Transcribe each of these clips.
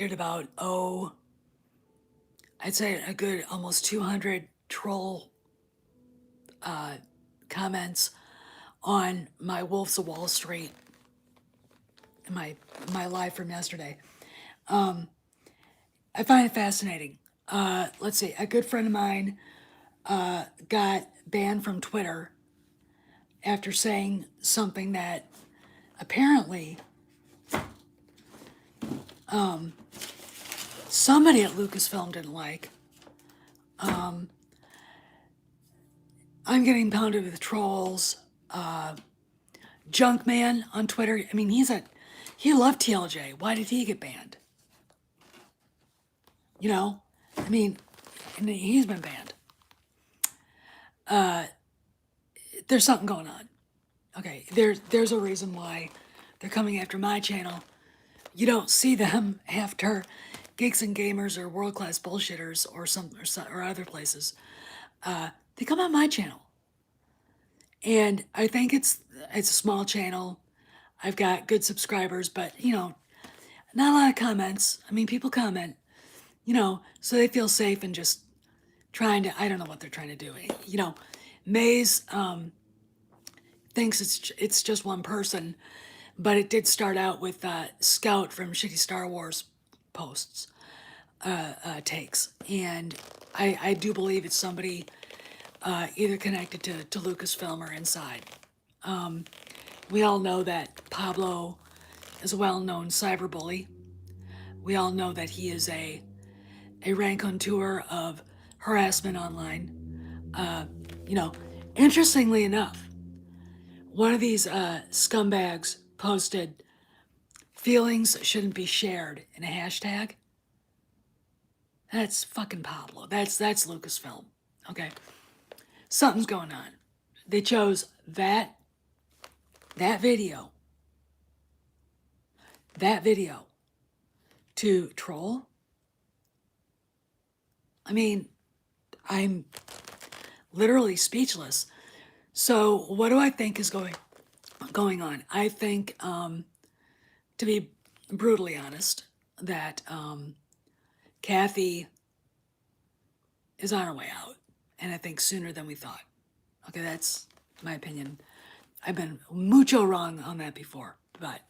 about, oh, I'd say a good almost 200 troll comments on my Wolves of Wall Street, my my live from yesterday. I find it fascinating. Let's see, a good friend of mine got banned from Twitter after saying something that apparently somebody at Lucasfilm didn't like. I'm getting pounded with trolls. Junkman on Twitter. I mean, he loved TLJ. Why did he get banned? You know, I mean, and he's been banned. There's something going on. Okay, there's a reason why they're coming after my channel. You don't see them after Geeks and Gamers or World Class Bullshitters or other places. They come on my channel, and I think it's a small channel. I've got good subscribers, but not a lot of comments. I mean, people comment, so they feel safe and just trying to. I don't know what they're trying to do. Maze thinks it's just one person, but it did start out with Scout from Shitty Star Wars posts takes, and I do believe it's somebody either connected to Lucasfilm or inside. We all know that Pablo is a well-known cyberbully. We all know that he is a raconteur of harassment online. You know, interestingly enough, one of these scumbags posted, "Feelings shouldn't be shared" in a hashtag. That's fucking Pablo. That's Lucasfilm. Okay, something's going on. They chose that video to troll. I mean, I'm literally speechless. So what do I think is going on? I think, to be brutally honest, that Kathy is on her way out, and I think sooner than we thought. Okay, that's my opinion. I've been mucho wrong on that before, but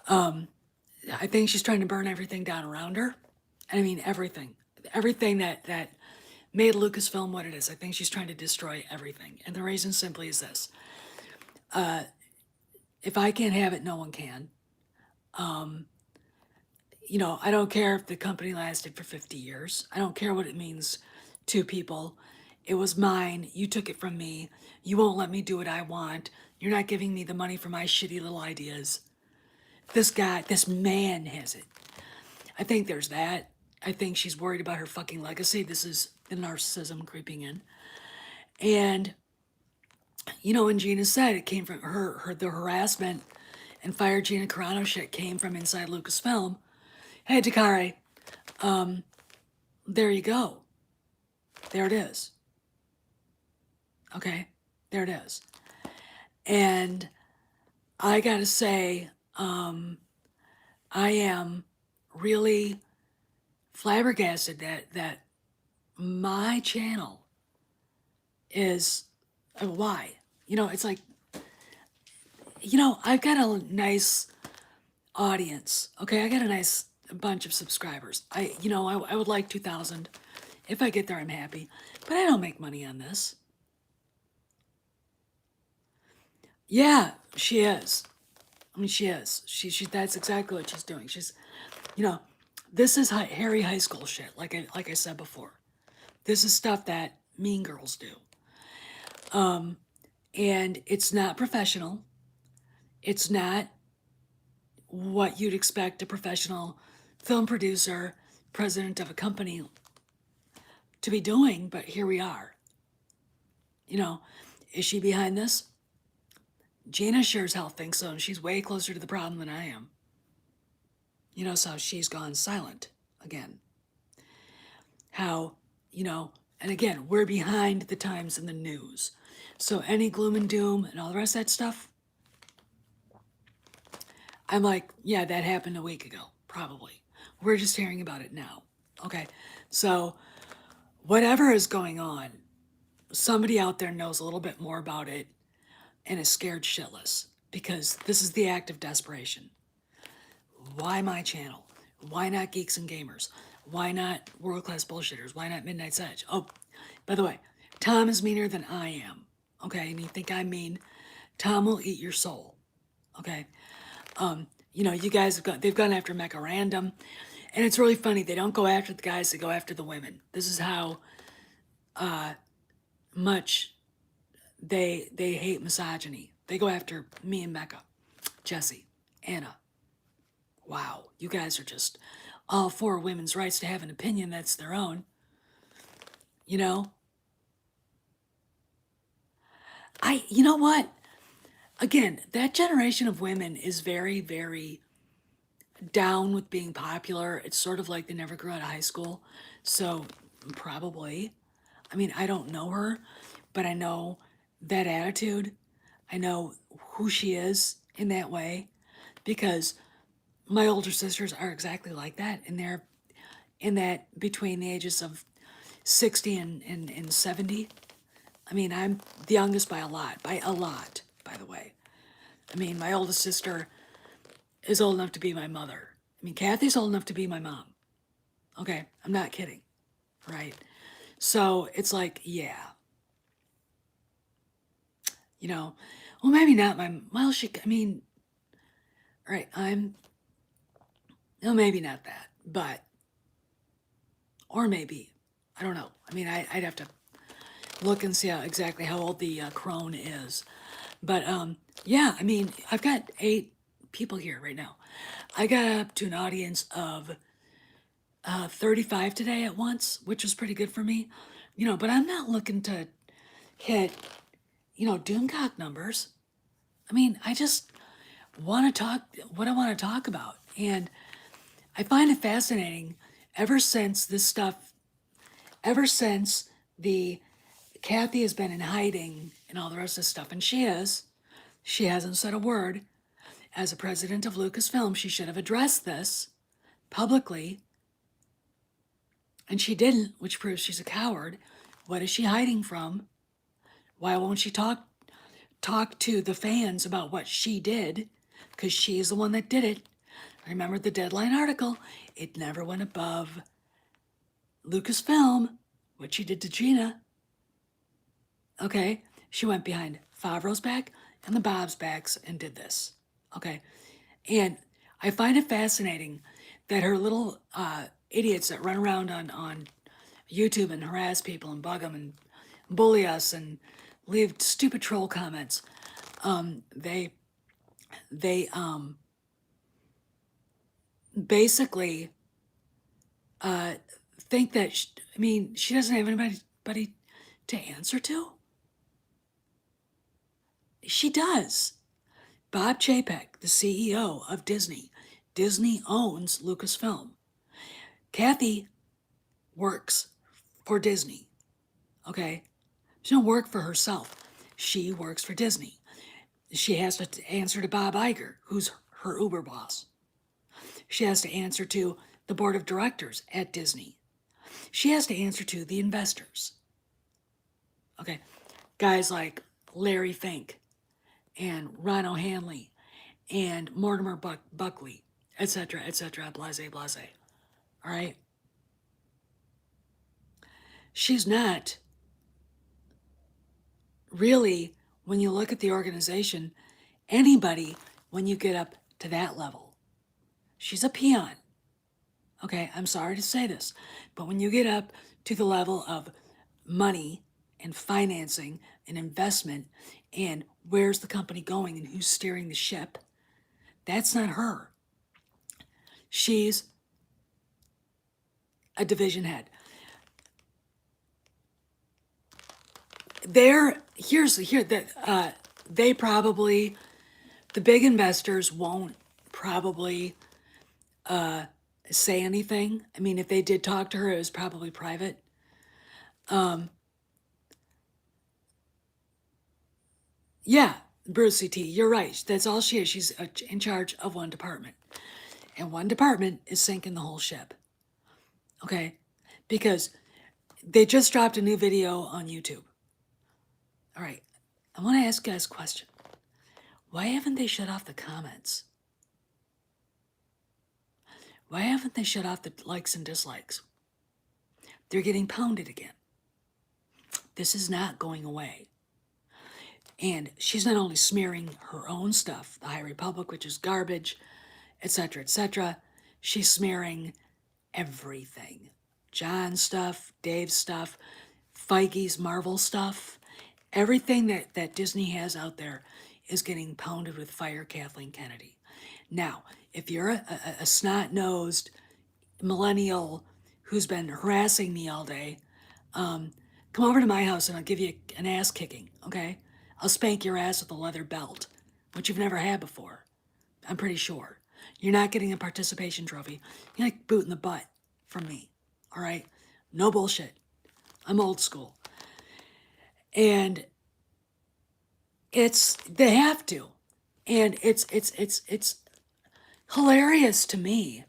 I think she's trying to burn everything down around her. I mean, everything that made Lucasfilm what it is. I think she's trying to destroy everything, and the reason simply is this: if I can't have it, no one can. I don't care if the company lasted for 50 years. I don't care what it means to people. It was mine. You took it from me. You won't let me do what I want. You're not giving me the money for my shitty little ideas. This man has it. I think there's that. I think she's worried about her fucking legacy. This is the narcissism creeping in. And, when Gina said it came from the harassment and fired Gina Carano shit came from inside Lucasfilm. Hey, Takare, there you go. There it is. Okay, there it is. And I gotta say, I am really flabbergasted that my channel is why. It's like, I've got a nice audience. Okay, I got a nice bunch of subscribers. I would like 2,000. If I get there, I'm happy. But I don't make money on this. Yeah, she is. I mean, she is. She that's exactly what she's doing. She's, this is Harry High School shit. Like I said before, this is stuff that Mean Girls do. And it's not professional. It's not what you'd expect a professional film producer, president of a company to be doing. But here we are. Is she behind this? Gina sure as hell thinks so, and she's way closer to the problem than I am. So she's gone silent again. How, and again, we're behind the times in the news. So any gloom and doom and all the rest of that stuff, I'm like, yeah, that happened a week ago, probably. We're just hearing about it now. Okay. So, whatever is going on, somebody out there knows a little bit more about it and is scared shitless because this is the act of desperation. Why my channel? Why not Geeks and Gamers? Why not World Class Bullshitters? Why not Midnight's Edge? Oh, by the way, Tom is meaner than I am. Okay, and you think I'm mean? Tom will eat your soul. Okay, you guys they've gone after Mecha Random, and it's really funny. They don't go after the guys; they go after the women. This is how much they hate misogyny. They go after me and Mecha, Jesse, Anna. Wow, you guys are just all for women's rights to have an opinion that's their own. You know, you know what? Again, that generation of women is very, very down with being popular. It's sort of like they never grew out of high school. So, probably. I mean, I don't know her, but I know that attitude. I know who she is in that way because my older sisters are exactly like that. And they're in that between the ages of 60 and 70. I mean, I'm the youngest by a lot, by the way. I mean, my oldest sister is old enough to be my mother. I mean, Kathy's old enough to be my mom. Okay, I'm not kidding, right? So it's like, yeah, well, maybe not I mean, right, no, maybe not that, but, or maybe, I don't know. I mean, I'd have to look and see exactly how old the crone is. But, yeah, I mean, I've got 8 people here right now. I got up to an audience of 35 today at once, which was pretty good for me. But I'm not looking to hit, Doomcock numbers. I mean, I just want to talk what I want to talk about. And I find it fascinating ever since ever since the Kathy has been in hiding and all the rest of this stuff, and she hasn't said a word. As a president of Lucasfilm, she should have addressed this publicly, and she didn't, which proves she's a coward. What is she hiding from? Why won't she talk to the fans about what she did? Because she is the one that did it. Remember the Deadline article? It never went above Lucasfilm, what she did to Gina. Okay, she went behind Favreau's back and the Bob's backs and did this. Okay, and I find it fascinating that her little idiots that run around on YouTube and harass people and bug them and bully us and leave stupid troll comments, they basically think that she doesn't have anybody to answer to. She does. Bob Chapek, the CEO of Disney. Disney owns Lucasfilm. Kathy works for Disney. Okay? She don't work for herself. She works for Disney. She has to answer to Bob Iger, who's her Uber boss. She has to answer to the board of directors at Disney. She has to answer to the investors. Okay? Guys like Larry Fink and Ron O'Hanley and Mortimer Buckley, etc., blase, blase. All right? She's not really, when you look at the organization, anybody when you get up to that level. She's a peon. Okay, I'm sorry to say this, but when you get up to the level of money and financing and investment and where's the company going and who's steering the ship, that's not her. She's a division head. They probably, the big investors won't probably say anything. I mean, if they did talk to her, it was probably private. Yeah, Bruce CT, you're right. That's all she is. She's in charge of one department. and one department is sinking the whole ship. Okay? Because they just dropped a new video on YouTube. All right. I want to ask you guys a question. Why haven't they shut off the comments? Why haven't they shut off the likes and dislikes? They're getting pounded again. This is not going away. And she's not only smearing her own stuff, the High Republic, which is garbage, etc., etc., she's smearing everything. John's stuff, Dave's stuff, Feige's Marvel stuff, everything that Disney has out there is getting pounded with fire, Kathleen Kennedy. Now, if you're a snot-nosed millennial who's been harassing me all day, come over to my house and I'll give you an ass kicking, okay? I'll spank your ass with a leather belt, which you've never had before. I'm pretty sure. You're not getting a participation trophy. You're like boot in the butt from me, all right? No bullshit. I'm old school. And they have to. And it's hilarious to me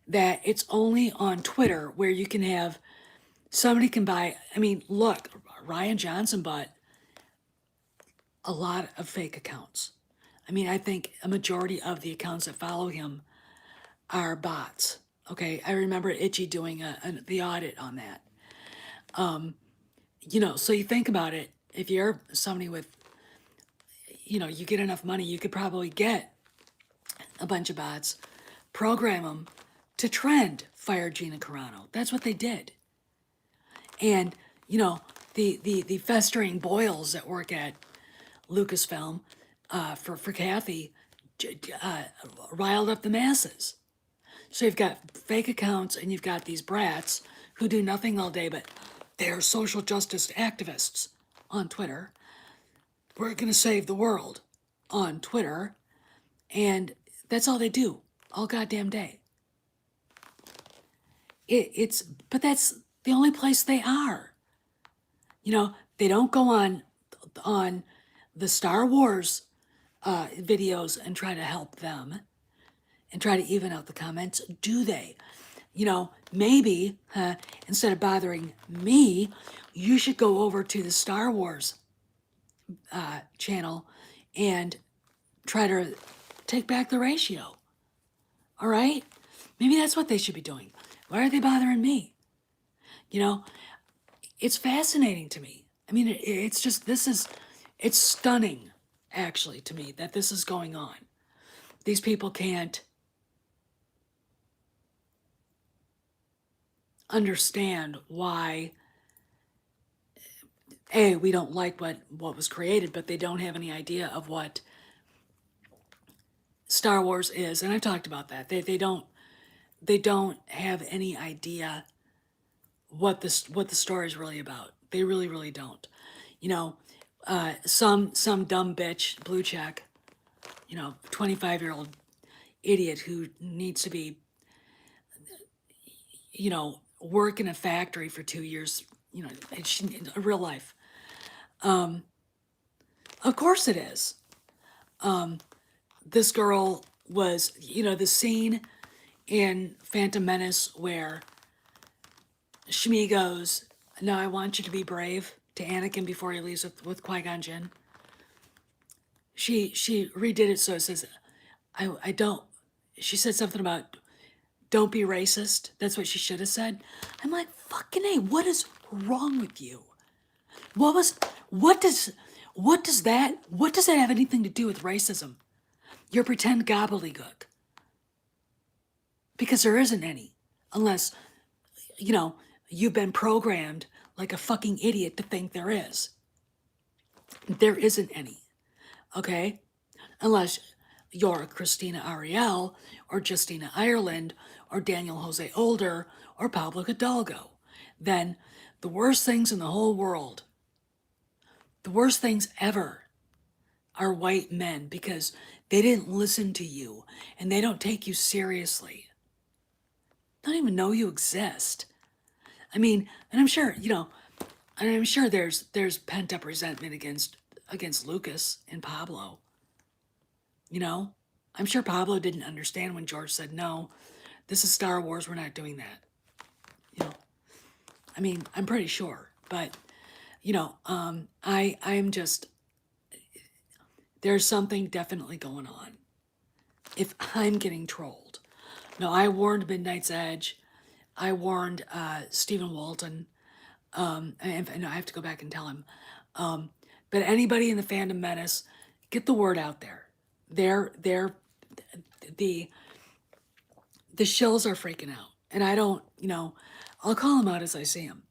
that it's only on Twitter where you can have, somebody can buy, I mean, look, Ryan Johnson bought a lot of fake accounts. I mean, I think a majority of the accounts that follow him are bots. Okay, I remember Itchy doing the audit on that. So you think about it, if you're somebody with, you get enough money, you could probably get a bunch of bots, program them to trend fire Gina Carano. That's what they did. And, the festering boils that work at Lucasfilm for Kathy riled up the masses. So you've got fake accounts and you've got these brats who do nothing all day, but they're social justice activists on Twitter. We're going to save the world on Twitter. And that's all they do all goddamn day. But that's the only place they are. They don't go on the Star Wars videos and try to help them and try to even out the comments, do they? Maybe instead of bothering me, you should go over to the Star Wars channel and try to take back the ratio. All right? Maybe that's what they should be doing. Why are they bothering me? It's fascinating to me. I mean, it's stunning, actually, to me that this is going on. These people can't understand why, we don't like what was created, but they don't have any idea of what Star Wars is. And I've talked about that. They don't have any idea what the story is really about. They really, really don't. Some dumb bitch, blue check, 25-year-old idiot who needs to be, work in a factory for 2 years, in real life. Of course it is. This girl was, the scene in Phantom Menace where Shmi goes, "No, I want you to be brave," to Anakin before he leaves with Qui-Gon Jinn. She redid it so it says, I don't, she said something about don't be racist. That's what she should have said. I'm like, fucking A, what is wrong with you? What does that have anything to do with racism? Your pretend gobbledygook. Because there isn't any, unless, you've been programmed like a fucking idiot to think there is. There isn't any, okay? Unless you're Christina Ariel or Justina Ireland or Daniel Jose Older or Pablo Hidalgo. Then the worst things in the whole world, the worst things ever, are white men because they didn't listen to you and they don't take you seriously. Don't even know you exist. I mean, and I'm sure, there's pent up resentment against Lucas and Pablo. I'm sure Pablo didn't understand when George said, no, this is Star Wars, we're not doing that. You know, I mean, I'm pretty sure, but I am just, there's something definitely going on. If I'm getting trolled. No, I warned Midnight's Edge. I warned Stephen Walton. And I have to go back and tell him. But anybody in the fandom menace, get the word out there. They're the shills are freaking out, and I don't, I'll call them out as I see them.